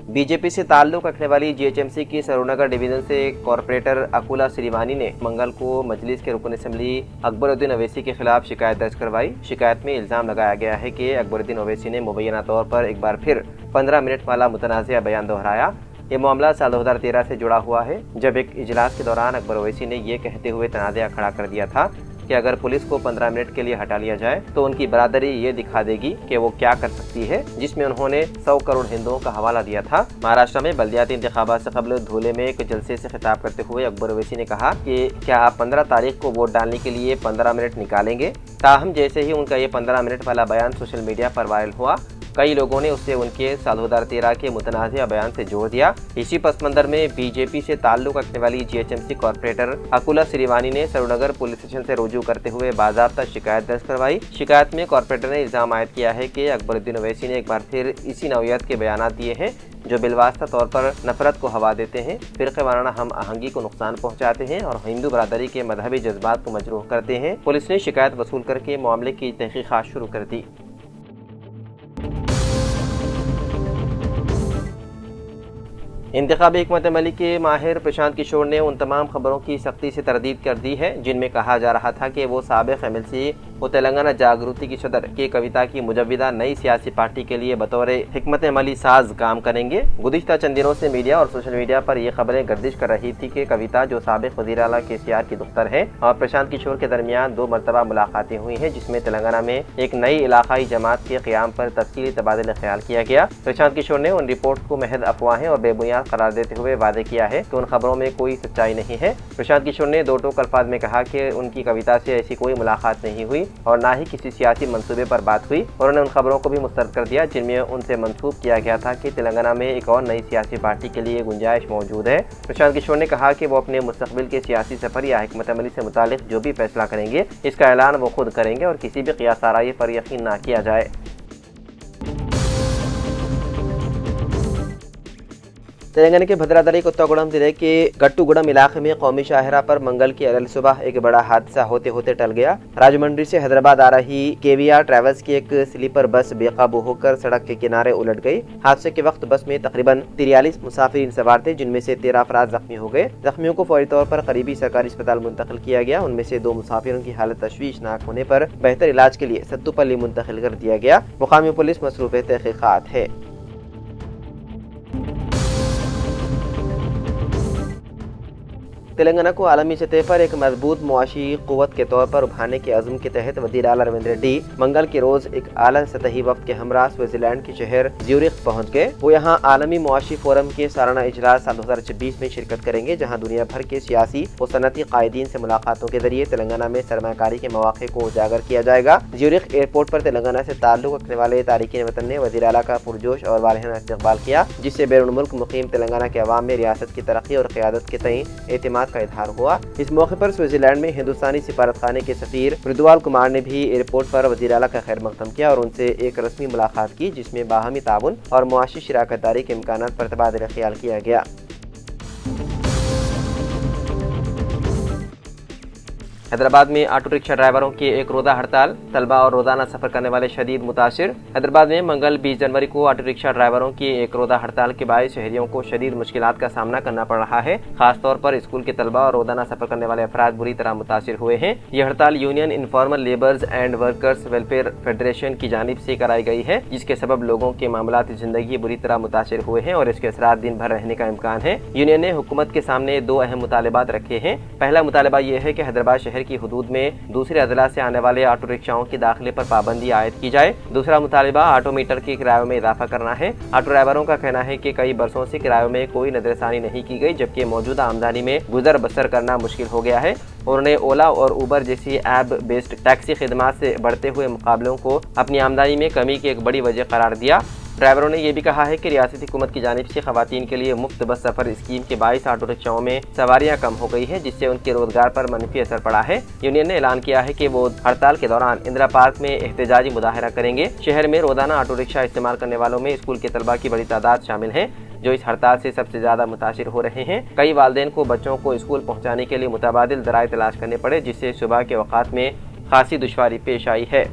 BJP से ताल्लुक रखने वाली जीएचएमसी की सरूरनगर डिवीजन से कॉरपोरेटर अकुला श्रीवानी ने मंगल को मजलिस के रुकन असम्बली अकबरुद्दीन अवैसी के खिलाफ शिकायत दर्ज करवाई। शिकायत में इल्जाम लगाया गया है कि अकबरुद्दीन अवैसी ने मुबैना तौर पर एक बार फिर 15 मिनट वाला मुतनाज़िया बयान दोहराया। ये मामला साल 2013 से जुड़ा हुआ है, जब एक इजलास के दौरान अकबर अवैसी ने ये कहते हुए तनाज़िया खड़ा कर दिया था कि अगर पुलिस को 15 मिनट के लिए हटा लिया जाए तो उनकी बरादरी ये दिखा देगी कि वो क्या कर सकती है, जिसमें उन्होंने 100 करोड़ हिंदुओं का हवाला दिया था। महाराष्ट्र में बल्दियाती इंतखाबात से कबल धूले में एक जलसे से खिताब करते हुए अकबर अवैसी ने कहा कि क्या आप 15 तारीख को वोट डालने के लिए 15 मिनट निकालेंगे। ताहम जैसे ही उनका ये 15 मिनट वाला बयान सोशल मीडिया पर वायरल हुआ, कई लोगों ने उसे उनके साल 2013 के मुतनाज़िया बयान से जोड़ दिया। इसी पस मंज़र में बीजेपी से ताल्लुक रखने वाली जीएचएमसी कॉरपोरेटर अकुला श्रीवानी ने सरूरनगर पुलिस स्टेशन से रुजू करते हुए बाज़ाब्ता शिकायत दर्ज करवाई। शिकायत में कॉरपोरेटर ने इल्ज़ाम आयद किया है कि अकबरुद्दीन अवैसी ने एक बार फिर इसी नौयत के बयान दिए हैं जो बिलवास्ता तौर पर नफरत को हवा देते हैं, फ़िरक़े वाराना हम आहंगी को नुकसान पहुँचाते हैं और हिंदू बरादरी के मजहबी जज्बात को मजरूह करते हैं। पुलिस ने शिकायत वसूल करके मामले की तहक़ीक़ात शुरू कर दी। इंतखाबी हिकमत अमली के माहिर प्रशांत किशोर ने उन तमाम खबरों की सख्ती से तरदीद कर दी है जिनमें कहा जा रहा था कि वो साबिक़ एमएलसी व तेलंगाना जागृति की सदर के कविता की मुजव्विदा नई सियासी पार्टी के लिए बतौर हिकमत अमली साज काम करेंगे। गुज़िश्ता चंद दिनों से मीडिया और सोशल मीडिया पर ये खबरें गर्दिश कर रही थी कि कविता, जो साबिक़ वज़ीर आला केसीआर की दुख्तर है, और प्रशांत किशोर के दरमियान 2 मरतबा मुलाकातें हुई हैं, जिसमें तेलंगाना में एक नई इलाकाई जमात के क़याम पर तफ़सीली तबादला ख्याल किया गया। प्रशांत किशोर ने उन रिपोर्ट को महज अफवाहें और बेबुनियाद करार देते हुए वादे किया है कि उन खबरों में कोई सच्चाई नहीं है। प्रशांत किशोर ने 2 टोक अल्फाज में कहा कि उनकी कविता से ऐसी कोई मुलाकात नहीं हुई और ना ही किसी सियासी मंसूबे पर बात हुई, और उन्होंने उन खबरों को भी मुस्तरद कर दिया जिनमें उनसे मंसूब किया गया था कि तेलंगाना में एक और नई सियासी पार्टी के लिए गुंजाइश मौजूद है। प्रशांत किशोर ने कहा कि वो अपने मुस्तकबिल के सियासी सफर या हिकमत अमली से मुतालिक जो भी फैसला करेंगे, इसका ऐलान वो खुद करेंगे और किसी भी क़ियास आराई पर यकीन ना किया जाए। तेलंगाना के भद्राद्री कोत्तागुड़म जिले के गट्टूगुड़म इलाके में कौमी शाहरा पर मंगल की अरल सुबह एक बड़ा हादसा होते होते टल गया। राजमंड्री से हैदराबाद आ रही केवीआर ट्रैवल्स की एक स्लीपर बस बेकाबू होकर सड़क के किनारे उलट गई। हादसे के वक्त बस में तकरीबन 43 मुसाफिर सवार थे, जिनमें से 13 अफराद जख्मी हो गए। जख्मियों को फौरी तौर पर करीबी सरकारी अस्पताल मुंतकिल किया गया। उनमें से 2 मुसाफिरों की हालत तशवीशनाक होने पर बेहतर इलाज के लिए सत्तूपल्ली मुंतकिल कर दिया गया। मुकामी पुलिस मसरूफ़ तहक़ीक़ात है। तेलंगाना को आलमी सतह पर एक मजबूत मुआशी क़ुव्वत के तौर पर उभारने के अज़्म के तहत वज़ीर आला रविंद्र रेड्डी मंगल के रोज़ एक आला सतही वफ़द के हमरा स्विट्ज़रलैंड के शहर ज्यूरिख पहुँच गए। वो यहाँ आलमी मुआशी फोरम के सालाना इजलास साल 2026 में शिरकत करेंगे, जहाँ दुनिया भर के सियासी व सनती कायदीन से मुलाकातों के जरिए तेलंगाना में सरमाकारी के मौक़े को उजागर किया जाएगा। ज्यूरिख एयरपोर्ट पर तेलंगाना से ताल्लुक़ रखने वाले तारिकीन वतन ने वज़ीर आला का पुरजोश और वालिहाना इस्तक़बाल किया, जिससे बैरून मुल्क मुक़ीम तेलंगाना के अवाम में रियासत की तरक्की और क़यादत के तई एतमाद का इज़हार हुआ। इस मौके पर स्विट्ज़रलैंड में हिंदुस्तानी सिफारतखाने के सफ़ीर रिदवान कुमार ने भी एयरपोर्ट पर वज़ीर आला का खैर मक़दम किया और उनसे एक रस्मी मुलाकात की, जिसमें बाहमी ताउन और मुआशी शराकत दारी के इम्कानात पर तबादला ख्याल किया गया। हैदराबाद में ऑटो रिक्शा ड्राइवरों की एक रोज़ा हड़ताल, तलबा और रोजाना सफर करने वाले शदीद मुतासिर। हैदराबाद में मंगल 20 जनवरी को ऑटो रिक्शा ड्राइवरों की एक रोज़ा हड़ताल के बायस शहरियों को शदीद मुश्किलात का सामना करना पड़ रहा है। खासतौर पर स्कूल के तलबा और रोजाना सफर करने वाले अफराद बुरी तरह मुतासिर हुए हैं। यह हड़ताल union informal labours and workers welfare federation की जानिब से कराई गई है, जिसके सबब लोगों के मामलाती जिंदगी बुरी तरह मुतासिर हुए हैं और इसके असरात दिन भर रहने का इम्कान है। यूनियन ने हुकूमत के सामने 2 अहम मुतालबात रखे हैं। पहला मुतालबा यह है कि हैदराबाद शहर की हुदूद में दूसरे अजला से आने वाले ऑटो रिक्शाओं के दाखिले पर पाबंदी आयद की जाए। दूसरा मुतालिबा ऑटो मीटर के किरायों में इजाफा करना है। ऑटो ड्राइवरों का कहना है कि कई बरसों से किरायों में कोई नजरसानी नहीं की गई, जबकि मौजूदा आमदनी में गुजर बसर करना मुश्किल हो गया है। उन्होंने ओला और उबर जैसी ऐप बेस्ड टैक्सी खिदमात से बढ़ते हुए मुकाबलों को अपनी आमदनी में कमी की एक बड़ी वजह करार दिया। ड्राइवरों ने यह भी कहा है कि रियासती हुकूमत की जानिब से खवातीन के लिए मुफ्त बस सफर स्कीम के बाईस ऑटो रिक्शाओं में सवारियां कम हो गई है, जिससे उनके रोजगार पर मनफी असर पड़ा है। यूनियन ने ऐलान किया है कि वो हड़ताल के दौरान इंदिरा पार्क में एहतजाजी मुजाहरा करेंगे। शहर में रोजाना ऑटो रिक्शा इस्तेमाल करने वालों में स्कूल के तलबा की बड़ी तादाद शामिल है। जो इस हड़ताल से सबसे ज्यादा मुतासिर हो रहे हैं। कई वालिदैन को बच्चों को स्कूल पहुंचाने के लिए मुतबादिल ज़राए तलाश करने पड़े, जिससे सुबह के वक़ात में खासी दुश्वारी पेश आई है।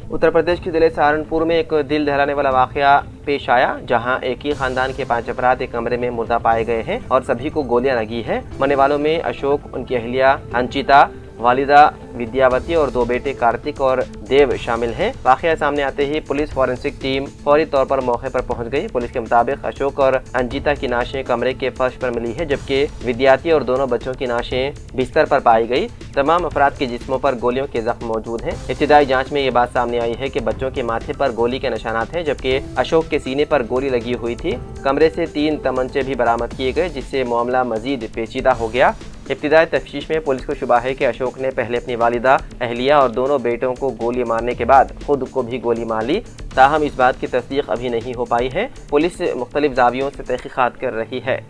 उत्तर प्रदेश के जिले सहारनपुर में एक दिल दहलाने वाला वाक़या पेश आया, जहां एक ही खानदान के 5 अफराद एक कमरे में मुर्दा पाए गए हैं और सभी को गोलियां लगी है। मरने वालों में अशोक, उनकी अहलिया अंचिता, वालिदा विद्यावती और 2 बेटे कार्तिक और देव शामिल हैं। वाक़या सामने आते ही पुलिस फॉरेंसिक टीम फौरी तौर पर मौके पर पहुंच गई। पुलिस के मुताबिक अशोक और अंजिता की नाशें कमरे के फर्श पर मिली है, जबकि विद्यार्थी और दोनों बच्चों की नाशें बिस्तर पर पाई गई। तमाम अफराद के जिस्मों पर गोलियों के जख्म मौजूद हैं। इब्तिदाई जांच में ये बात सामने आई है कि बच्चों के माथे पर गोली के निशानात हैं, जबकि अशोक के सीने पर गोली लगी हुई थी। कमरे से 3 तमंचे भी बरामद किए गए, जिससे मामला मजीद पेचीदा हो गया। इब्तिदाई तफ्तीश में पुलिस को शुबा है कि अशोक ने पहले अपनी वालिदा, अहलिया और दोनों बेटों को गोली मारने के बाद खुद को भी गोली मार ली। ताहम इस बात की तस्दीक अभी नहीं हो पाई है। पुलिस मुख्तलिफ जावियों से तहकीकात कर रही है।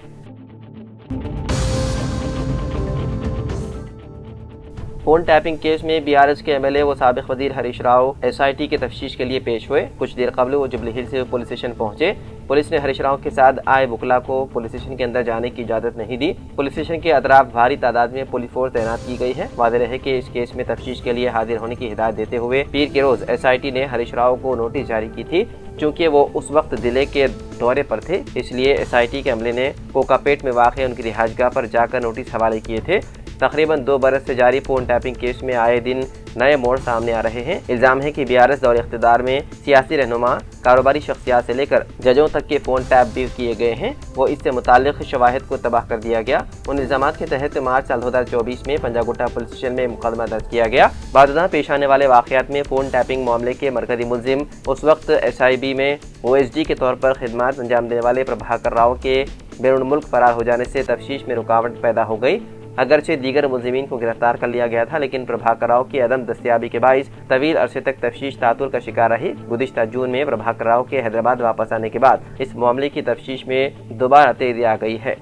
फोन टैपिंग केस में बीआरएस के एमएलए व साबिक वजीर हरीश राव एसआईटी के तफ्तीश के लिए पेश हुए। कुछ देर कबल वो जुबली हिल्स पुलिस स्टेशन पहुंचे। पुलिस ने हरीश राव के साथ आए वकला को पुलिस स्टेशन के अंदर जाने की इजाजत नहीं दी। पुलिस स्टेशन के अतराफ भारी तादाद में पुलिस फोर्स तैनात की गई है। वाज़ेह रहे कि इस केस में तफ्तीश के लिए हाजिर होने की हिदायत देते हुए पीर के रोज एसआईटी ने हरीश राव को नोटिस जारी की थी। चूँकि वो उस वक्त जिले के दौरे पर थे, इसलिए एसआईटी के अमले ने कोकापेट में वाक़ उनकी रिहाइशगाह पर जाकर नोटिस हवाले किए थे। तकरीबन 2 बरस से जारी फोन टैपिंग केस में आए दिन नए मोड़ सामने आ रहे हैं। इल्ज़ाम है कि बीआरएस दौर इख्तिदार में सियासी रहनुमा, कारोबारी शख्सियात से लेकर जजों तक के फ़ोन टैप भी किए गए हैं। वो इससे मुताल्लिक़ शवाहिद को तबाह कर दिया गया। उन इल्ज़ामात के तहत मार्च साल 2024 में पंजागुट्टा पुलिस स्टेशन में मुकदमा दर्ज किया गया। बादशाह पेश आने वाले वाक़यात में फ़ोन टैपिंग मामले के मरकज़ी मुल्ज़िम उस वक्त SIB में OSD के तौर पर खिदमत अंजाम देने वाले प्रभाकर राव के बैरून मुल्क फरार हो जाने से तफ्तीश में रुकावट पैदा हो गई। अगरचे दीगर मुल्ज़िमीन को गिरफ्तार कर लिया गया था, लेकिन प्रभाकर राव की अदम दस्तियाबी के बाइस तवील अरसे तक तफ्तीश तातुर का शिकार रही। गुज़िश्ता जून में प्रभाकर राव के हैदराबाद वापस आने के बाद इस मामले की तफ्तीश में दोबारा तेज़ी आ गई है।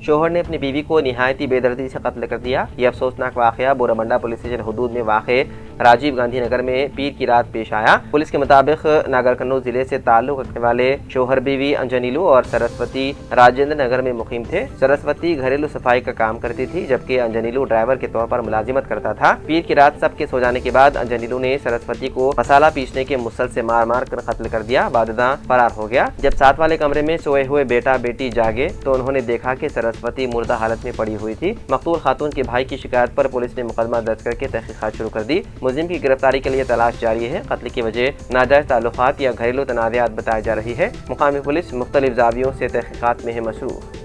शोहर ने अपनी बीवी को निहायती बेदर्दी से कत्ल कर दिया। यह अफसोसनाक वाक़या बोरामंडा पुलिस स्टेशन हदूद में वाक़े राजीव गांधी नगर में पीर की रात पेश आया। पुलिस के मुताबिक नागर कन्नौज जिले से ताल्लुक रखने वाले शोहर बीवी अंजनीलू और सरस्वती राजेंद्र नगर में मुकीम थे। सरस्वती घरेलू सफाई का काम करती थी, जबकि अंजनीलू ड्राइवर के तौर पर मुलाजिमत करता था। पीर की रात सबके सो जाने के बाद अंजनीलू ने सरस्वती को मसाला पीसने के मुसल से मार मार कर कत्ल कर दिया। बादशाह फरार हो गया। जब साथ वाले कमरे में सोए हुए बेटा बेटी जागे तो उन्होंने देखा कि सरस्वती मुर्दा हालत में पड़ी हुई थी। मकतूल खातून के भाई की शिकायत पर पुलिस ने मुकदमा दर्ज करके तहकीकात शुरू कर दी। मुलजिम की गिरफ्तारी के लिए तलाश जारी है। कत्ल की वजह नाजायज ताल्लुकात या घरेलू तनाज़ात बताई जा रही है। मुकामी पुलिस मुख्तलिफ जावियों से तहकीकात में है मसरूफ।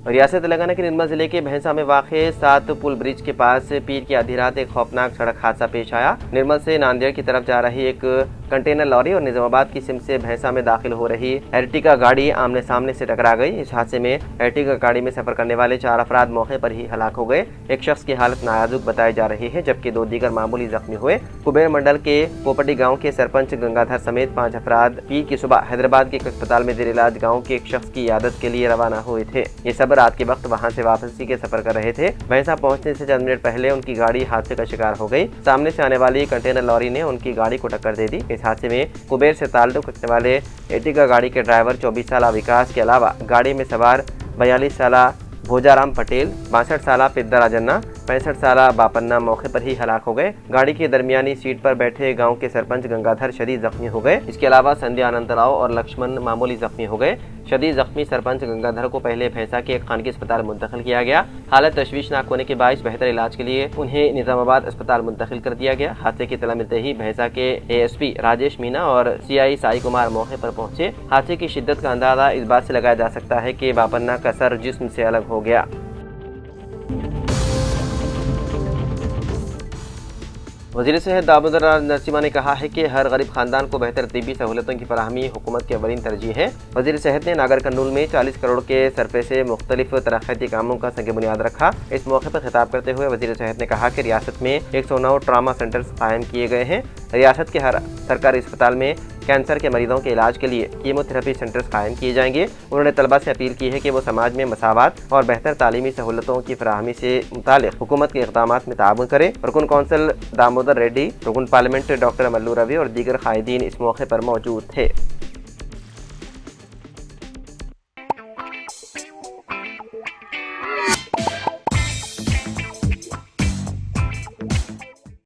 रियासत तेलंगाना के निर्मल जिले के भैंसा में वाक़े 7 पुल ब्रिज के पास पीर की आधी रात एक खौफनाक सड़क हादसा पेश आया। निर्मल से नांदेड़ की तरफ जा रही एक कंटेनर लॉरी और निजामाबाद की सिम से भैंसा में दाखिल हो रही एर्टिगा गाड़ी आमने सामने से टकरा गई। इस हादसे में एर्टिगा गाड़ी में सफर करने वाले 4 अफराद मौके पर ही हलाक हो गए। एक शख्स की हालत नाजुक बताई जा रही है, जबकि 2 दीगर मामूली जख्मी हुए। कुबेर मंडल के पोपटी गाँव के सरपंच गंगाधर समेत 5 अफराद पीर की सुबह हैदराबाद के एक अस्पताल में जेर इलाज गाँव के एक शख्स की इयादत के लिए रवाना हुए थे। ये सब रात के वक्त वहां से वापसी के सफर कर रहे थे। भैंसा पहुंचने से चंद मिनट पहले उनकी गाड़ी हादसे का शिकार हो गई। सामने से आने वाली कंटेनर लॉरी ने उनकी गाड़ी को टक्कर दे दी। इस हादसे में कुबेर से ताल्लुक रखने वाले एर्टिगा गाड़ी के ड्राइवर 24 साल विकास के अलावा गाड़ी में सवार 42 साल भोजाराम पटेल, 62 साल पिद्दा राजन्ना, 65 साल बापन्ना मौके पर ही हलाक हो गए। गाड़ी की दरमियानी सीट पर बैठे गांव के सरपंच गंगाधर शदीद जख्मी हो गए। इसके अलावा संध्या अनंतराव और लक्ष्मण मामूली जख्मी हो गए। शदीद जख्मी सरपंच गंगाधर को पहले भैंसा के एक खानगी अस्पताल मुंतकिल किया गया। हालत तशवीशनाक होने के बायस बेहतर इलाज के लिए उन्हें निजामाबाद अस्पताल मुंतकिल कर दिया गया। हादसे की इत्तला मिलते ही भैंसा के ASP राजेश मीना और CI साई कुमार मौके पर पहुंचे। हादसे की शिद्दत का अंदाजा इस बात से लगाया जा सकता है कि बापन्ना का सर जिस्म से अलग हो गया। वज़ीर सेहत दामोदर नरसिम्हा ने कहा है कि हर गरीब खानदान को बेहतर तिब्बी सहूलतों की फराहमी हुकूमत की अवलीन तरजीह है। वज़ीर सेहत ने नागर कर्नूल में 40 करोड़ के सरफे से मुख्तलिफ तरक्याती कामों का संग बुनियाद रखा। इस मौके पर खिताब करते हुए वज़ीर सेहत ने कहा कि रियासत में 109 ट्रामा सेंटर्स कायम किए गए हैं। रियासत के हर सरकारी अस्पताल में कैंसर के मरीजों के इलाज के लिए कीमोथेरेपी सेंटर्स कायम किए जाएंगे। उन्होंने तलबा से अपील की है कि वो समाज में मसावत और बेहतर तालीमी सहूलतों की फराहमी से मुतालिक हुकूमत के इक़दाम में ताउन करें। रुकन कौंसल दामोदर रेड्डी, रुकन पार्लियामेंट डॉक्टर मल्लू रवि और दीगर कायदीन इस मौके पर मौजूद थे।